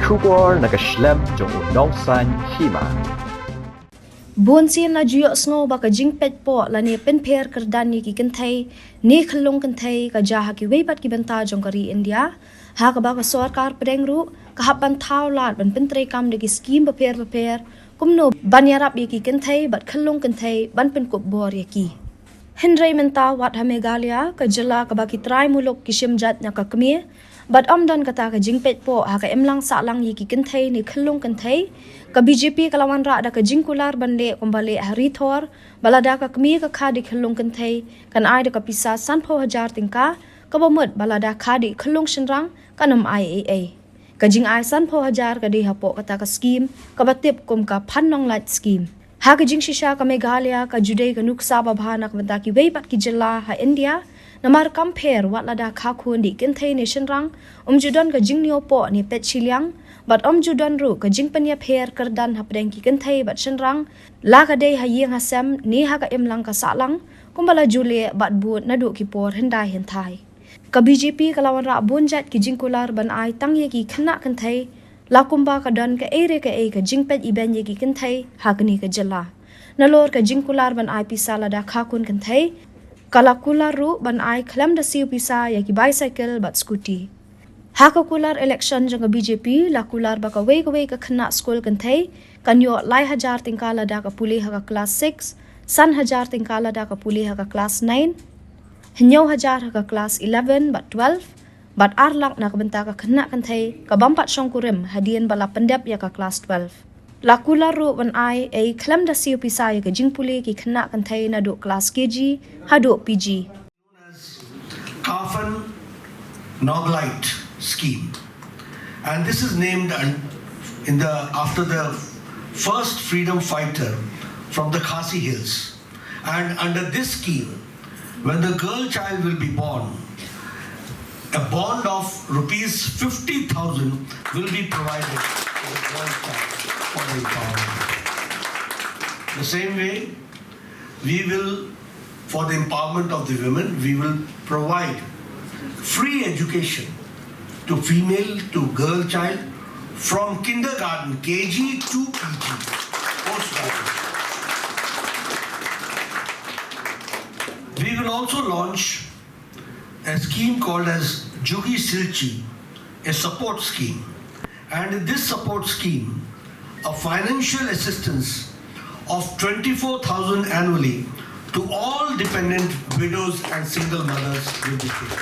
Trubor nakaslem jong udongsan Hima. Bonsin na juyok sngo baka jingpet po la ni penper kerdan ni ki Kynthei ni Khyllung Kynthei ka jaha ki weipat ki banta jong kari India ha ka baka sarkar pedengru ka hapan thau lat ban pentre kam de ki scheme beper kumno banyarap ki Kynthei bat Khyllung Kynthei ban pen kop bor ki Hendrei menta wat ha Meghalaya ka jala ka baki try mulok ki shimjat nya ka kmi bat amdan kata ka jingpet po ha ka emlang salang yi ki Kynthei ni Khyllung Kynthei ka BJP kalawan ra da ka Kular bande kumbale hari thor balada ka kmi ka khadi Khyllung Kynthei kan ai da ka pisa sanpho Hajar tingka ka bomut balada khadi Khyllung shinrang kanam IAA ka jing ai sanpho Hajar ka de hapo kata ka scheme ka batip kum ka phanong lat scheme ha ka jing shisha ka Meghalaya ka judai ka nuksa babhana ka banda ki weipat ki jilla ha India namar compare wat lada kha khun di Kynthei ni shinrang judon ka jing nio po ni pet chilyang but judon ru ka jing panya pher kerdan hapdeng ki Kynthei bat shinrang la ka dei ha yeng ha sam ni ha ka emlang ka salang kumbala jule bat but nadu ki por hendai hen thai ka BJP kalawan ra bonjat ki jing Kular ban ai tang ye ki khna Kynthei la kumba ka don ka ere ka e ka jing pet iben ye ki Kynthei ha kni ka jala nalor ka jing Kular ban ai pisala da kha kun Kynthei kala Kular ru ban ai khlam da siu pisa ya ki bicycle bat scooty Haka Kular election jang BJP la Kular baka wei ka khna school Kynthei kanyo lai Hajar tingkala da ka puli haka class 6 san Hajar tingkala da ka puli haka class 9 hinyo Hajar haka class 11 bat 12 bat arlak na kabenta ka khna Kynthei ka bampat songkurim hadian bala pendap ya ka class 12 la Kular ru ban ai e khlam da siu pisa ya ka jing puli ki khna Kynthei na do class KG hado PG Coffin Noglite scheme, and this is named after the first freedom fighter from the Khasi Hills. And under this scheme, when the girl child will be born, a bond of rupees 50,000 will be provided for the girl child for the empowerment. The same way, we will, for the empowerment of the women, we will provide free education to female to girl child from kindergarten KG to PG postgraduate. We will also launch a scheme called as Jugi Silchi, a support scheme, and in this support scheme a financial assistance of 24,000 annually to all dependent widows and single mothers will be given.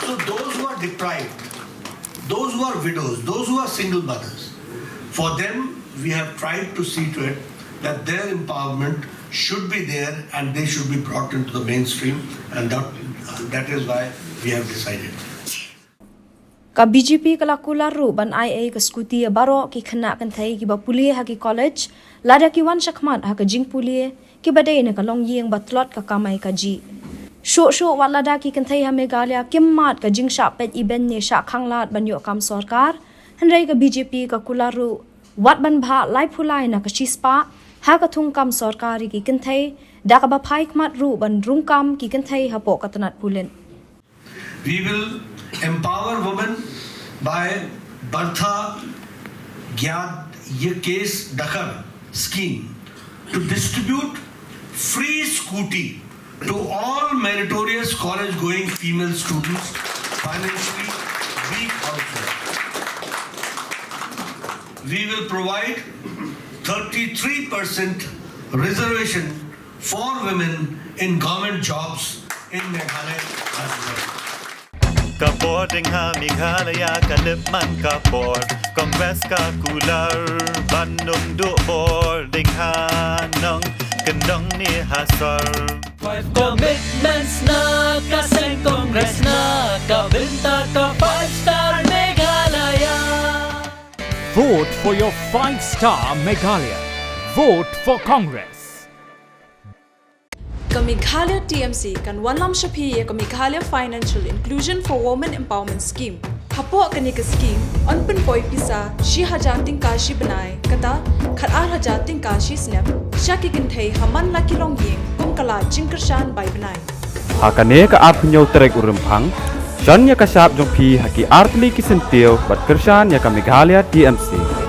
So those who are deprived, those who are widows, those who are single mothers, for them we have tried to see to it that their empowerment should be there and they should be brought into the mainstream, and that is why we have decided. Ka BJP kala Kular ru ban IA ka scooty baro ki khna Kynthei ki ba puli ha ki college lada ki wan shakmat ha ka jing puli ki badai na ka long yeng batlot ka kamai ka ji Sho walada ki Kynthei ha Meghalaya kimmat ka jing sha pet iben ne sha khanglat ban yo kam sarkar hanrei ka BJP ka Kular ru wat ban bha lai phulai na ka chispa ha ka thung kam sarkari ki Kynthei da ka ba phai khmat ru ban rung kam ki Kynthei ha po katanat pulen We will empower women by Bartha Gyad Yekes Dakhar scheme to distribute free scooty to all meritorious college-going female students, financially weak households. We will provide 33% reservation for women in government jobs in Meghalaya as well. Kapording ha Meghalaya kalipman kapor Congress ka Kular Bandung do boarding ha nong kendong ni hasar 5 commitments na kaseng Congress na kabinta ka 5-star Meghalaya. Vote for your 5-star Meghalaya. Vote for Congress. Ka Meghalaya TMC kan wanlam shapi ka Meghalaya Financial Inclusion for Women Empowerment Scheme. Hapo kani ka scheme on pen poi pisa shi Hajar tingka shi banai kata khat Hajar tingka shi snap shaki Kynthei haman la kilong yeng kum kala jingkershan bai banai. Hakane ka apnyo trek urempang Shan ya kasap jong pi haki artli ki sentil bat kershan ya ka Meghalaya TMC.